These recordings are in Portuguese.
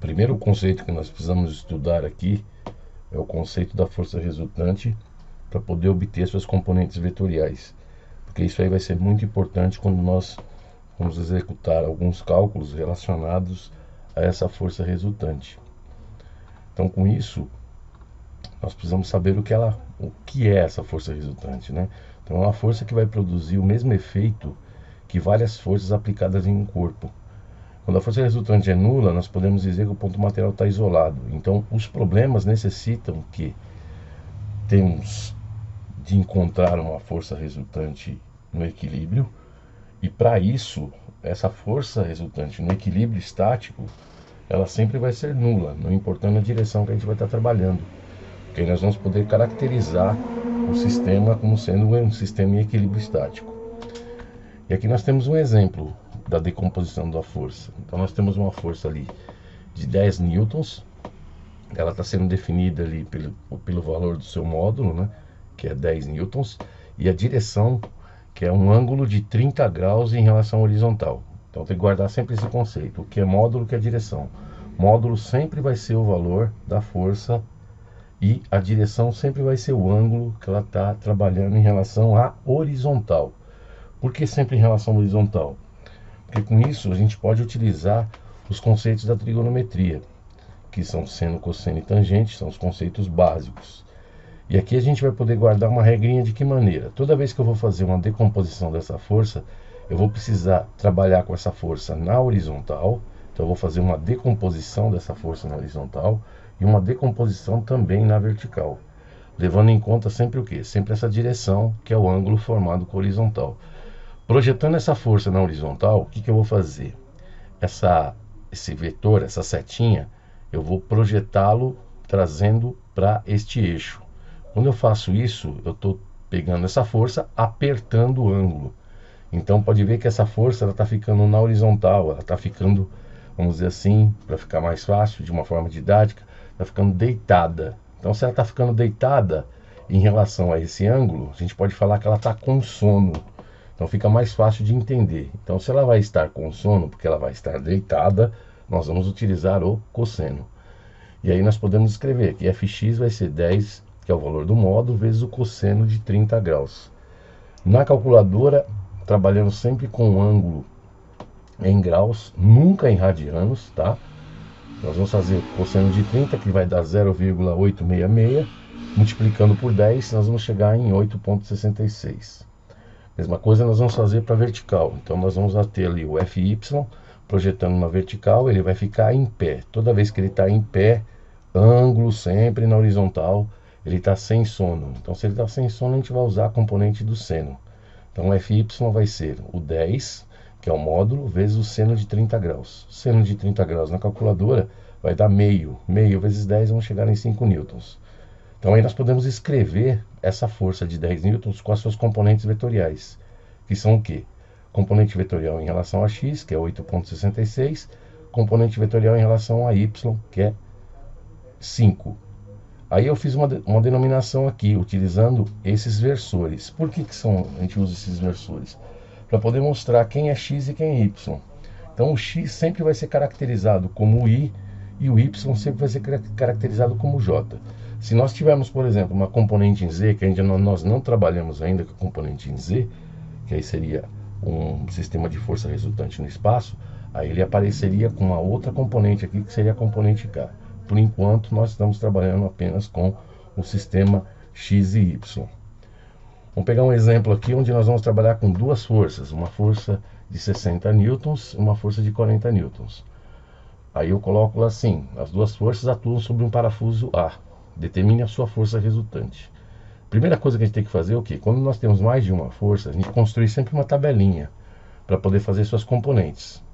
primeiro conceito que nós precisamos estudar aqui é o conceito da força resultante para poder obter suas componentes vetoriais, porque isso aí vai ser muito importante quando nós vamos executar alguns cálculos relacionados a essa força resultante. Então, com isso, nós precisamos saber o que é essa força resultante, né? Então, é uma força que vai produzir o mesmo efeito que várias forças aplicadas em um corpo. Quando a força resultante é nula, nós podemos dizer que o ponto material está isolado. Então, os problemas necessitam que temos de encontrar uma força resultante no equilíbrio, e para isso, essa força resultante no equilíbrio estático, ela sempre vai ser nula, não importando a direção que a gente vai estar trabalhando. Porque aí nós vamos poder caracterizar o sistema como sendo um sistema em equilíbrio estático. E aqui nós temos um exemplo da decomposição da força. Então nós temos uma força ali de 10 newtons, ela está sendo definida ali pelo valor do seu módulo, né, que é 10 newtons, e a direção, que é um ângulo de 30 graus em relação à horizontal. Então tem que guardar sempre esse conceito, o que é módulo, o que é direção. Módulo sempre vai ser o valor da força e a direção sempre vai ser o ângulo que ela está trabalhando em relação à horizontal. Por que sempre em relação à horizontal? Porque com isso a gente pode utilizar os conceitos da trigonometria, que são seno, cosseno e tangente, são os conceitos básicos. E aqui a gente vai poder guardar uma regrinha de que maneira? Toda vez que eu vou fazer uma decomposição dessa força, eu vou precisar trabalhar com essa força na horizontal. Então eu vou fazer uma decomposição dessa força na horizontal e uma decomposição também na vertical, levando em conta sempre o quê? Sempre essa direção, que é o ângulo formado com a horizontal. Projetando essa força na horizontal, o que eu vou fazer? Esse vetor, essa setinha, eu vou projetá-lo trazendo para este eixo. Quando eu faço isso, eu estou pegando essa força, apertando o ângulo. Então pode ver que essa força está ficando na horizontal, ela está ficando, vamos dizer assim, para ficar mais fácil, de uma forma didática, está ficando deitada. Então se ela está ficando deitada em relação a esse ângulo, a gente pode falar que ela está com sono. Então fica mais fácil de entender. Então se ela vai estar com sono, porque ela vai estar deitada, nós vamos utilizar o cosseno. E aí nós podemos escrever que fx vai ser 10, que é o valor do módulo, vezes o cosseno de 30 graus. Na calculadora, trabalhando sempre com o ângulo em graus, nunca em radianos, tá? Nós vamos fazer cosseno de 30, que vai dar 0,866, multiplicando por 10, nós vamos chegar em 8,66. Mesma coisa nós vamos fazer para vertical. Então nós vamos ter ali o FY, projetando na vertical, ele vai ficar em pé. Toda vez que ele está em pé, ângulo sempre na horizontal, ele está sem sono. Então se ele está sem sono, a gente vai usar a componente do seno. Então o FY vai ser o 10, que é o módulo, vezes o seno de 30 graus. Seno de 30 graus na calculadora vai dar meio. Meio vezes 10 vão chegar em 5 newtons. Então aí nós podemos escrever essa força de 10 newtons com as suas componentes vetoriais, que são o quê? Componente vetorial em relação a x, que é 8,66, componente vetorial em relação a y, que é 5. Aí eu fiz uma denominação aqui, utilizando esses versores. Por que a gente usa esses versores? Para poder mostrar quem é x e quem é y. Então o x sempre vai ser caracterizado como i, e o y sempre vai ser caracterizado como j. Se nós tivermos, por exemplo, uma componente em z, que ainda nós não trabalhamos ainda com a componente em z, que aí seria um sistema de força resultante no espaço, aí ele apareceria com uma outra componente aqui, que seria a componente k. Por enquanto, nós estamos trabalhando apenas com o sistema x e y. Vamos pegar um exemplo aqui, onde nós vamos trabalhar com duas forças, uma força de 60 newtons e uma força de 40 newtons. Aí eu coloco lá assim, as duas forças atuam sobre um parafuso A. Determine a sua força resultante. Primeira coisa que a gente tem que fazer é o quê? Quando nós temos mais de uma força, a gente construi sempre uma tabelinha para poder fazer suas componentes.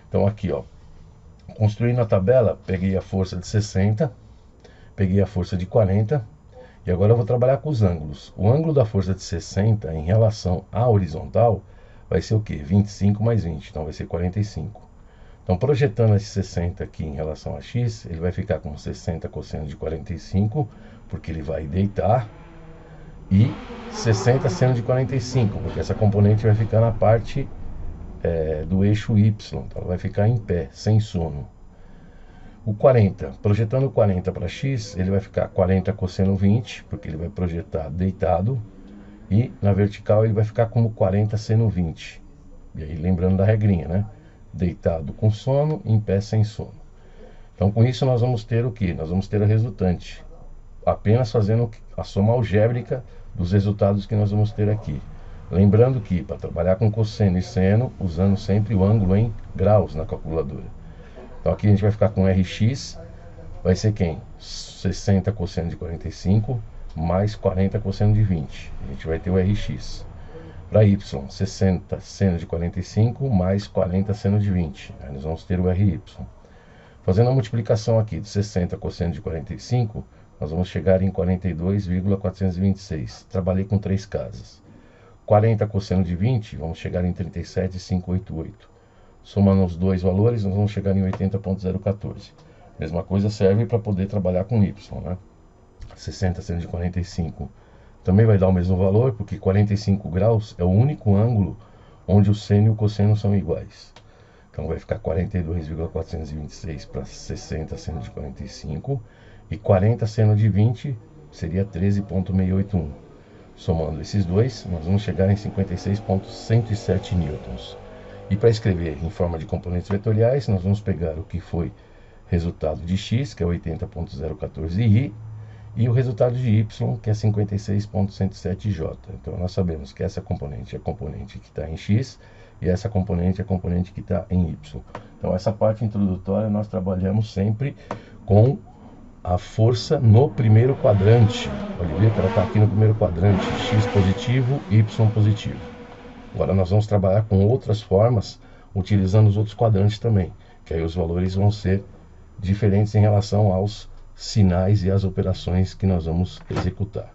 Então aqui, ó, construindo a tabela, peguei a força de 60, peguei a força de 40, e agora eu vou trabalhar com os ângulos. O ângulo da força de 60 em relação à horizontal vai ser o quê? 25 mais 20, então vai ser 45. Então, projetando esse 60 aqui em relação a x, ele vai ficar com 60 cosseno de 45, porque ele vai deitar, e 60 seno de 45, porque essa componente vai ficar na parte do eixo y, então ela vai ficar em pé, sem sono. O 40, projetando o 40 para x, ele vai ficar 40 cosseno 20, porque ele vai projetar deitado, e na vertical ele vai ficar como 40 seno 20. E aí lembrando da regrinha, né? Deitado com sono, em pé sem sono. Então com isso nós vamos ter o que? Nós vamos ter a resultante, apenas fazendo a soma algébrica dos resultados que nós vamos ter aqui. Lembrando que para trabalhar com cosseno e seno, usando sempre o ângulo em graus na calculadora. Então aqui a gente vai ficar com Rx, vai ser quem? 60 cosseno de 45 mais 40 cosseno de 20. A gente vai ter o Rx. Para y, 60 seno de 45 mais 40 seno de 20. Aí nós vamos ter o Ry. Fazendo a multiplicação aqui de 60 cosseno de 45, nós vamos chegar em 42,426. Trabalhei com 3 casas. 40 cosseno de 20, vamos chegar em 37,588. Somando os dois valores, nós vamos chegar em 80,014. Mesma coisa serve para poder trabalhar com y, né? 60 seno de 45 também vai dar o mesmo valor, porque 45 graus é o único ângulo onde o seno e o cosseno são iguais. Então vai ficar 42,426 para 60 seno de 45 e 40 seno de 20 seria 13,681. Somando esses dois, nós vamos chegar em 56,107 newtons. E para escrever em forma de componentes vetoriais, nós vamos pegar o que foi resultado de x, que é 80,014i, e o resultado de y, que é 56,107j. Então nós sabemos que essa componente é a componente que está em x, e essa componente é a componente que está em y. Então essa parte introdutória nós trabalhamos sempre com a força no primeiro quadrante. Pode ver que ela está aqui no primeiro quadrante, x positivo, y positivo. Agora nós vamos trabalhar com outras formas, utilizando os outros quadrantes também, que aí os valores vão ser diferentes em relação aos sinais e às operações que nós vamos executar.